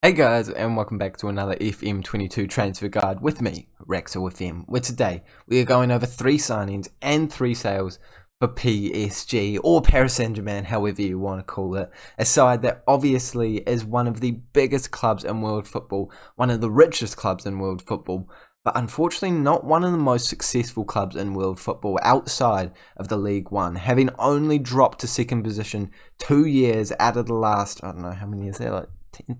Hey guys, and welcome back to another FM22 Transfer Guide with me, Rexel FM, where today we are going over 3 signings and 3 sales for PSG, or Paris Saint-Germain, however you want to call it, a side that obviously is one of the biggest clubs in world football, one of the richest clubs in world football, but unfortunately not one of the most successful clubs in world football outside of the Ligue 1, having only dropped to second position 2 years out of the last, I don't know how many years there, like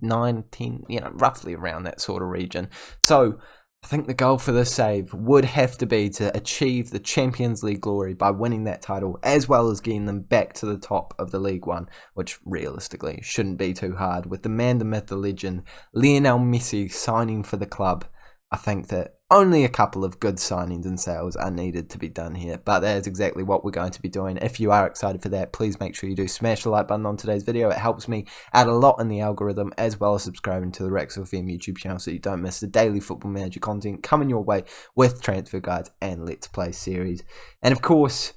9, 10, roughly around that sort of region. So I think the goal for this save would have to be to achieve the Champions League glory by winning that title, as well as getting them back to the top of the Ligue 1, which realistically shouldn't be too hard. With the man, the myth, the legend, Lionel Messi signing for the club, I think that only a couple of good signings and sales are needed to be done here, but that is exactly what we're going to be doing. If you are excited for that, please make sure you do smash the like button on today's video. It helps me out a lot in the algorithm, as well as subscribing to the Rexel FM YouTube channel so you don't miss the daily Football Manager content coming your way with transfer guides and Let's Play series. And of course,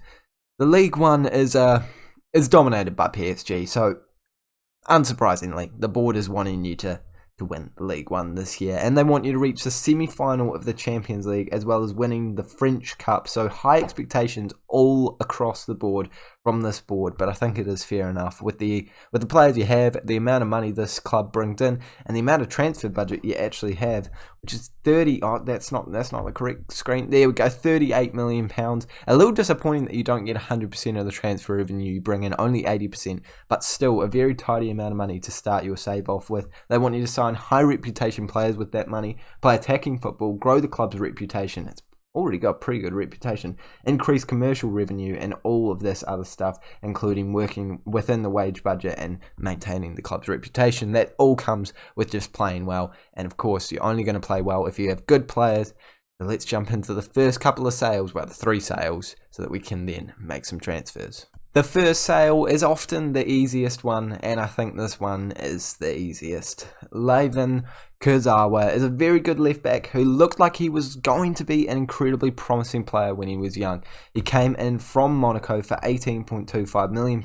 the League One is dominated by PSG, so unsurprisingly, the board is wanting you to win the League 1 this year, and they want you to reach the semi-final of the Champions League as well as winning the French Cup. So high expectations all across the board from this board, but I think it is fair enough with the players you have, the amount of money this club brings in, and the amount of transfer budget you actually have, which is 30. Oh, that's not the correct screen. There we go, 38 million pounds. A little disappointing that you don't get 100% of the transfer revenue. You bring in only 80%, but still a very tidy amount of money to start your save off with. They want you to sign high reputation players with that money, play attacking football, grow the club's reputation. It's already got a pretty good reputation, increase commercial revenue, and all of this other stuff, including working within the wage budget and maintaining the club's reputation. That all comes with just playing well, and of course you're only going to play well if you have good players. So let's jump into the first couple of sales, well, the 3 sales, so that we can then make some transfers. The first sale is often the easiest one, and I think this one is the easiest. Kurzawa is a very good left back who looked like he was going to be an incredibly promising player when he was young. He came in from Monaco for £18.25 million,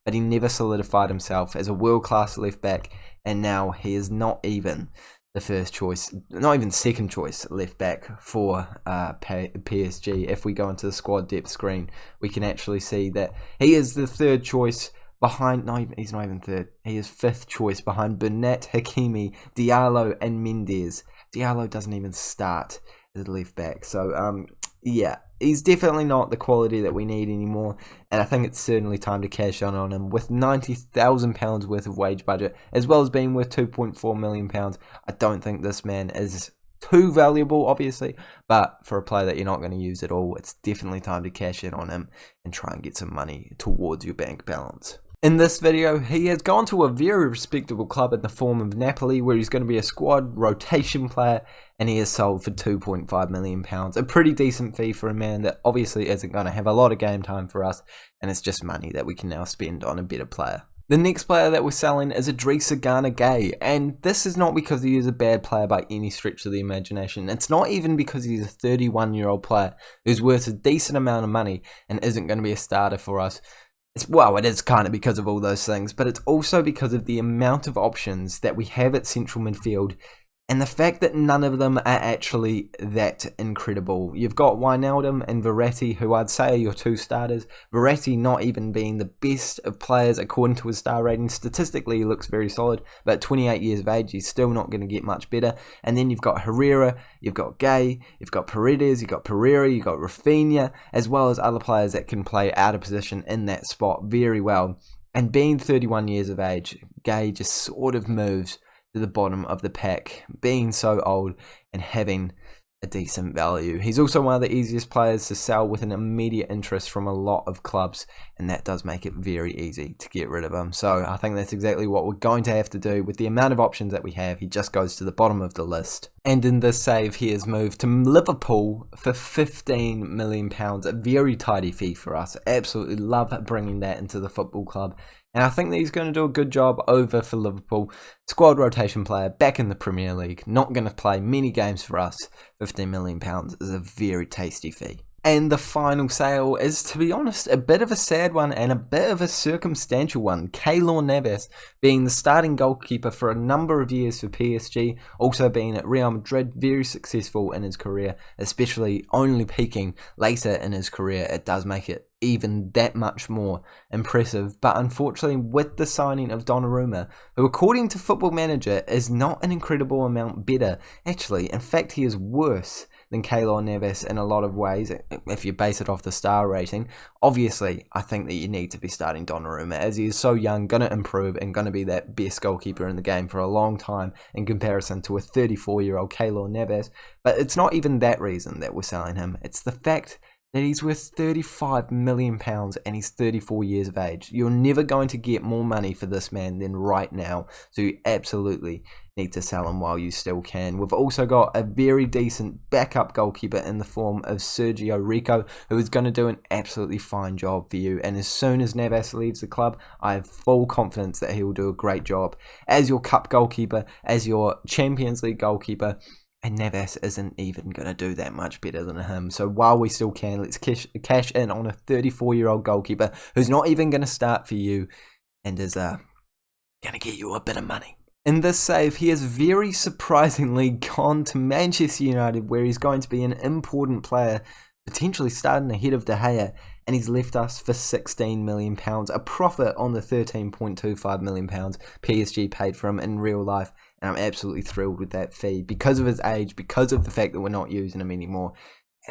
but he never solidified himself as a world-class left back, and now he is not even the first choice, not even second choice left back for PSG. If we go into the squad depth screen, we can actually see that he is the third choice behind, no, he's not even third, he is 5th choice behind Bernat, Hakimi, Diallo and Mendes. Diallo doesn't even start as a left back, so yeah, he's definitely not the quality that we need anymore, and I think it's certainly time to cash on him. With £90,000 worth of wage budget, as well as being worth £2.4 million, I don't think this man is too valuable, obviously, but for a player that you're not going to use at all, it's definitely time to cash in on him and try and get some money towards your bank balance. In this video, he has gone to a very respectable club in the form of Napoli, where he's going to be a squad rotation player, and he is sold for £2.5 million. A pretty decent fee for a man that obviously isn't going to have a lot of game time for us, and it's just money that we can now spend on a better player. The next player that we're selling is Idrissa Gana Gueye, and this is not because he is a bad player by any stretch of the imagination. It's not even because he's a 31-year-old player who's worth a decent amount of money and isn't going to be a starter for us. Well, it is kind of because of all those things, but it's also because of the amount of options that we have at central midfield and the fact that none of them are actually that incredible. You've got Wijnaldum and Verratti, who I'd say are your 2 starters. Verratti not even being the best of players according to his star rating. Statistically, he looks very solid, but at 28 years of age, he's still not going to get much better. And then you've got Herrera, you've got Gueye, you've got Paredes, you've got Pereira, you've got Rafinha, as well as other players that can play out of position in that spot very well. And being 31 years of age, Gueye just sort of moves to the bottom of the pack, being so old and having a decent value. He's also one of the easiest players to sell with an immediate interest from a lot of clubs, and that does make it very easy to get rid of him. So I think that's exactly what we're going to have to do. With the amount of options that we have, he just goes to the bottom of the list. And in this save, he has moved to Liverpool for £15 million, a very tidy fee for us. Absolutely love bringing that into the football club. And I think that he's going to do a good job over for Liverpool. Squad rotation player, back in the Premier League, not going to play many games for us. £15 million is a very tasty fee. And the final sale is, to be honest, a bit of a sad one and a bit of a circumstantial one. Keylor Navas being the starting goalkeeper for a number of years for PSG, also being at Real Madrid, very successful in his career, especially only peaking later in his career. It does make it even that much more impressive. But unfortunately, with the signing of Donnarumma, who according to Football Manager is not an incredible amount better, actually, in fact, he is worse than Keylor Navas in a lot of ways, if you base it off the star rating. Obviously, I think that you need to be starting Donnarumma, as he is so young, going to improve, and going to be that best goalkeeper in the game for a long time in comparison to a 34-year-old Keylor Navas. But it's not even that reason that we're selling him. It's the fact that he's worth £35 million and he's 34 years of age. You're never going to get more money for this man than right now, so you absolutely need to sell him while you still can. We've also got a very decent backup goalkeeper in the form of Sergio Ramos, who is going to do an absolutely fine job for you, and as soon as Navas leaves the club, I have full confidence that he will do a great job as your cup goalkeeper, as your Champions League goalkeeper. And Navas isn't even going to do that much better than him. So while we still can, let's cash in on a 34-year-old goalkeeper who's not even going to start for you and is going to get you a bit of money. In this save, he has very surprisingly gone to Manchester United, where he's going to be an important player, potentially starting ahead of De Gea, and he's left us for £16 million, a profit on the £13.25 million PSG paid for him in real life. And I'm absolutely thrilled with that fee because of his age, because of the fact that we're not using him anymore.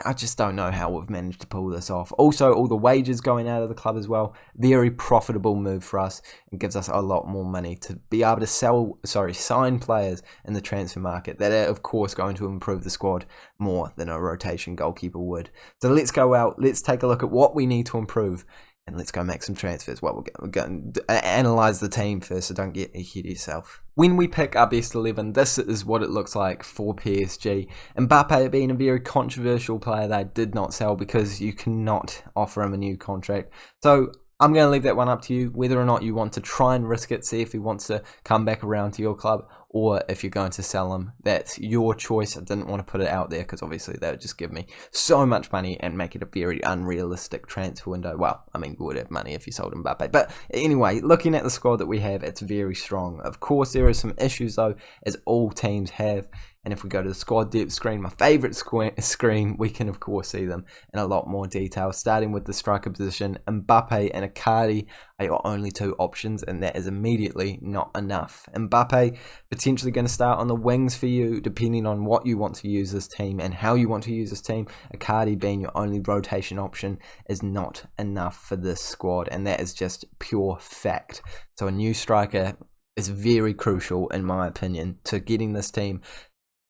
I just don't know how we've managed to pull this off. Also, all the wages going out of the club as well. Very profitable move for us and gives us a lot more money to be able to sign players in the transfer market that are, of course, going to improve the squad more than a rotation goalkeeper would. So let's go out. Let's take a look at what we need to improve. And let's go make some transfers. Well, we're going to analyse the team first, so don't get ahead of yourself. When we pick our best 11, this is what it looks like for PSG. Mbappe being a very controversial player that I did not sell because you cannot offer him a new contract. So I'm going to leave that one up to you, whether or not you want to try and risk it, see if he wants to come back around to your club, or if you're going to sell him. That's your choice. I didn't want to put it out there because obviously that would just give me so much money and make it a very unrealistic transfer window. Well, I mean, we would have money if you sold Mbappe. But anyway, looking at the squad that we have, it's very strong. Of course, there are some issues though, as all teams have. And if we go to the squad depth screen, my favourite screen, we can of course see them in a lot more detail. Starting with the striker position, Mbappe and Icardi are your only two options, and that is immediately not enough. Mbappe potentially going to start on the wings for you, depending on what you want to use this team and how you want to use this team. Icardi being your only rotation option is not enough for this squad, and that is just pure fact. So a new striker is very crucial, in my opinion, to getting this team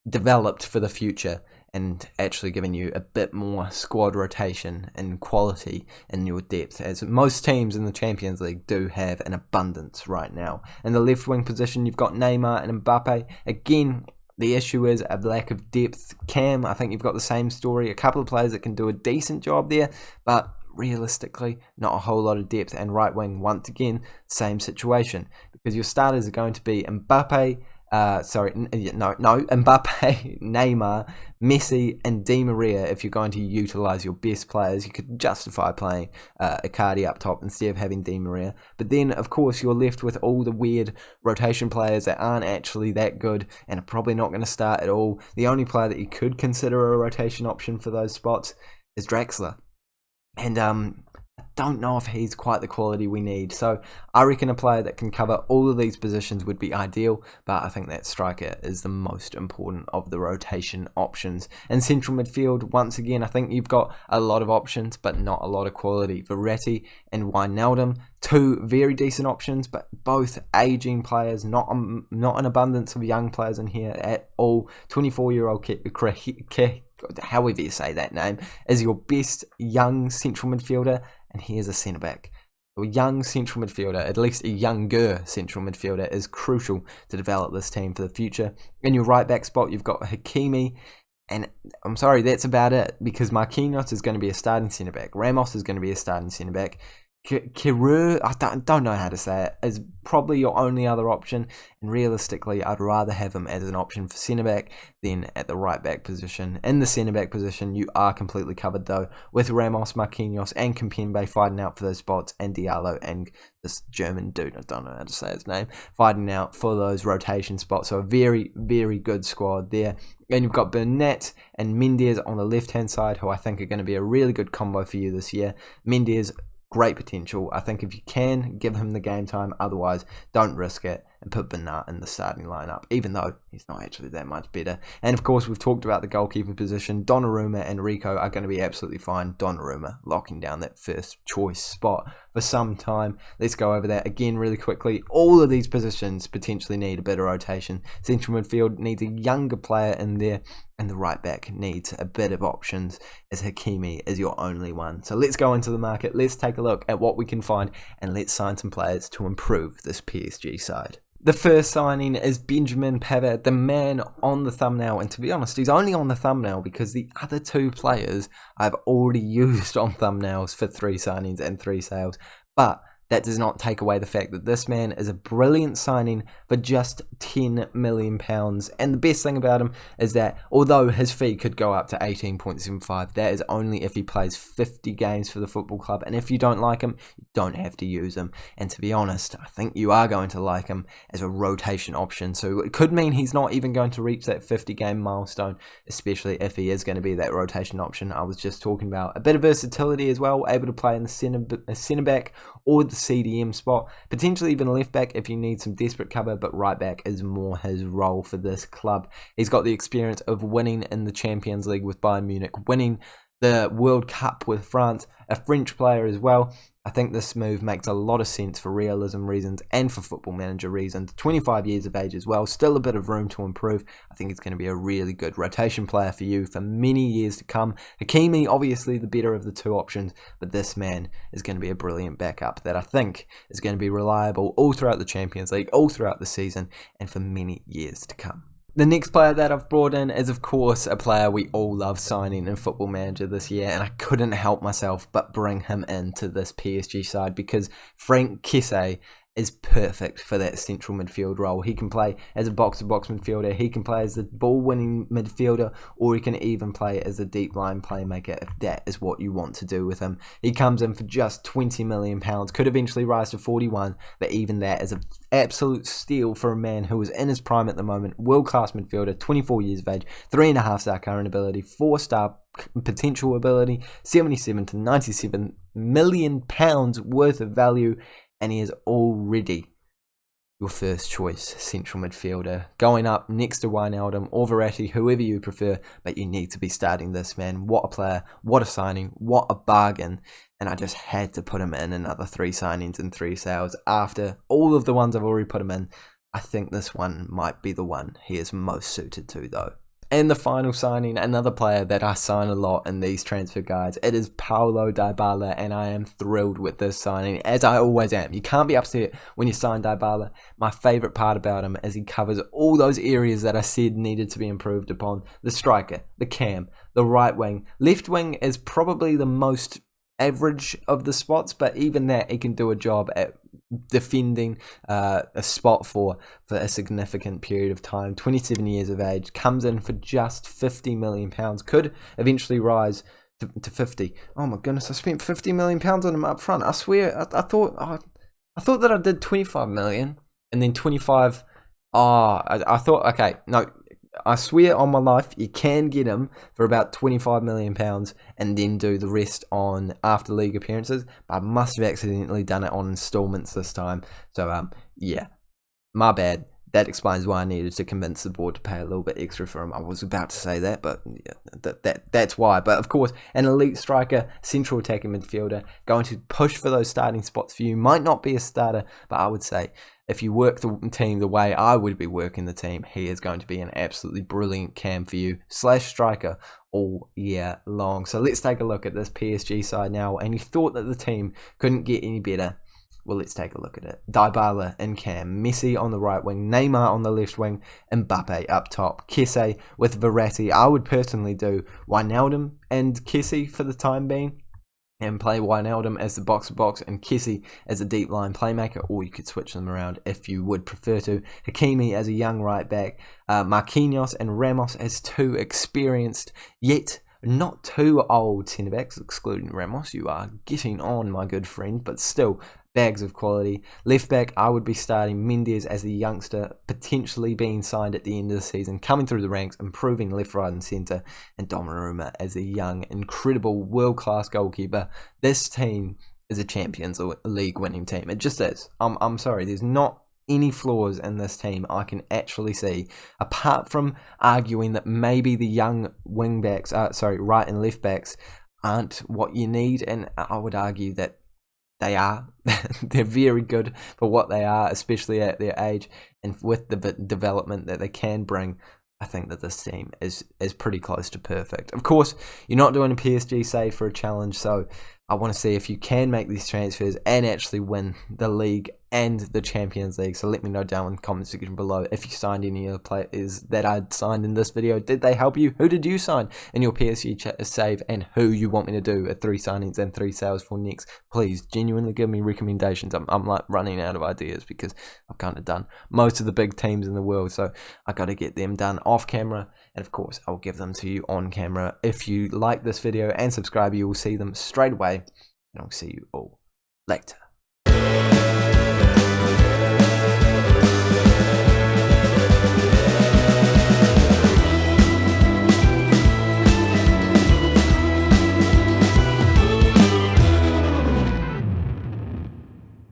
developed for the future and actually giving you a bit more squad rotation and quality in your depth, as most teams in the Champions League do have an abundance right now. In the left wing position, you've got Neymar and Mbappe. Again, the issue is a lack of depth. Cam, I think you've got the same story. A couple of players that can do a decent job there, but realistically, not a whole lot of depth. And right wing, once again, same situation, because your starters are going to be Mbappe, Mbappe, Neymar, Messi, and Di Maria. If you're going to utilise your best players, you could justify playing Icardi up top instead of having Di Maria. But then, of course, you're left with all the weird rotation players that aren't actually that good and are probably not going to start at all. The only player that you could consider a rotation option for those spots is Draxler. And I don't know if he's quite the quality we need. So I reckon a player that can cover all of these positions would be ideal, but I think that striker is the most important of the rotation options. In central midfield, once again, I think you've got a lot of options, but not a lot of quality. Verratti and Wijnaldum, two very decent options, but both aging players, not an abundance of young players in here at all. 24-year-old however you say that name, is your best young central midfielder, and he is a centre-back. A young central midfielder, at least a younger central midfielder, is crucial to develop this team for the future. In your right-back spot, you've got Hakimi, and I'm sorry, that's about it, because Marquinhos is going to be a starting centre-back. Ramos is going to be a starting centre-back. Kiru, I don't know how to say it, is probably your only other option, and realistically I'd rather have him as an option for centre-back than at the right-back position. In the centre-back position, you are completely covered though, with Ramos, Marquinhos and Kimpembe fighting out for those spots, and Diallo and this German dude, I don't know how to say his name, fighting out for those rotation spots. So a very, very good squad there. And you've got Burnett and Mendes on the left-hand side, who I think are going to be a really good combo for you this year. Mendes, great potential. I think if you can, give him the game time. Otherwise, don't risk it and put Bernat in the starting lineup, even though he's not actually that much better. And of course, we've talked about the goalkeeper position. Donnarumma and Rico are going to be absolutely fine. Donnarumma locking down that first choice spot for some time. Let's go over that again really quickly. All of these positions potentially need a bit of rotation. Central midfield needs a younger player in there, and the right back needs a bit of options, as Hakimi is your only one. So let's go into the market. Let's take a look at what we can find, and let's sign some players to improve this PSG side. The first signing is Benjamin Pavard, the man on the thumbnail. And to be honest, he's only on the thumbnail because the other two players I've already used on thumbnails for 3 signings and 3 sales. But that does not take away the fact that this man is a brilliant signing for just £10 million. And the best thing about him is that although his fee could go up to 18.75, that is only if he plays 50 games for the football club. And if you don't like him, you don't have to use him. And to be honest, I think you are going to like him as a rotation option. So it could mean he's not even going to reach that 50 game milestone, especially if he is going to be that rotation option I was just talking about. A bit of versatility as well, able to play in the centre back or the CDM spot, potentially even left back if you need some desperate cover, but right back is more his role for this club. He's got the experience of winning in the Champions League with Bayern Munich, winning the World Cup with France, a French player as well. I think this move makes a lot of sense for realism reasons and for football manager reasons. 25 years of age as well, still a bit of room to improve. I think it's going to be a really good rotation player for you for many years to come. Hakimi, obviously the better of the 2 options, but this man is going to be a brilliant backup that I think is going to be reliable all throughout the Champions League, all throughout the season, and for many years to come. The next player that I've brought in is, of course, a player we all love signing in Football Manager this year, and I couldn't help myself but bring him into this PSG side because Franck Kessie is perfect for that central midfield role. He can play as a box-to-box midfielder, he can play as the ball-winning midfielder, or he can even play as a deep line playmaker if that is what you want to do with him. He comes in for just £20 million, could eventually rise to 41, but even that is an absolute steal for a man who is in his prime at the moment. World-class midfielder, 24 years of age, 3.5-star current ability, 4-star potential ability, 77 to 97 million pounds worth of value, and he is already your first choice central midfielder, going up next to Wijnaldum or Verratti, whoever you prefer, but you need to be starting this man. What a player, what a signing, what a bargain, and I just had to put him in another 3 signings and 3 sales. After all of the ones I've already put him in, I think this one might be the one he is most suited to though. And the final signing, another player that I sign a lot in these transfer guides, it is Paulo Dybala, and I am thrilled with this signing, as I always am. You can't be upset when you sign Dybala. My favourite part about him is he covers all those areas that I said needed to be improved upon. The striker, the cam, the right wing. Left wing is probably the most average of the spots, but even that he can do a job at defending a spot for a significant period of time. 27 years of age, comes in for just £50 million, could eventually rise to 50. Oh my goodness, I spent £50 million on him up front. I swear, I thought that I did 25 million and then 25. I thought, okay, no, I swear on my life, you can get him for about £25 million and then do the rest on after league appearances. But I must have accidentally done it on installments this time. So, yeah, my bad. That explains why I needed to convince the board to pay a little bit extra for him. I was about to say that, but yeah, that's why. But of course, an elite striker, central attacking midfielder, going to push for those starting spots for you. Might not be a starter, but I would say if you work the team the way I would be working the team, he is going to be an absolutely brilliant cam for you / striker all year long. So let's take a look at this PSG side now. And you thought that the team couldn't get any better. Well, let's take a look at it. Dybala in cam, Messi on the right wing, Neymar on the left wing, Mbappe up top, Kessie with Verratti. I would personally do Wijnaldum and Kessie for the time being. and play Wijnaldum as the box-to-box and Kessie as a deep line playmaker, or you could switch them around if you would prefer to. Hakimi as a young right back, Marquinhos and Ramos as two experienced yet not too old centre backs, excluding Ramos. You are getting on, my good friend, but still bags of quality. Left back, I would be starting Mendes as the youngster, potentially being signed at the end of the season, coming through the ranks, improving left, right and centre, and Donnarumma as a young, incredible, world-class goalkeeper. This team is a Champions League winning team. It just is. I'm sorry, there's not any flaws in this team I can actually see, apart from arguing that maybe the young right and left backs aren't what you need, and I would argue that they are. They're very good for what they are, especially at their age, and with the development that they can bring. I think that this team is pretty close to perfect. Of course, you're not doing a PSG save for a challenge, so I want to see if you can make these transfers and actually win the league and the Champions League. So let me know down in the comment section below if you signed any of the players that I signed in this video. Did they help you? Who did you sign in your PSG save, and who you want me to do a 3 signings and 3 sales for next? Please genuinely give me recommendations. I'm like running out of ideas because I've kind of done most of the big teams in the world, so I got to get them done off camera, and of course I'll give them to you on camera. If you like this video and subscribe, you will see them straight away, and I'll see you all later.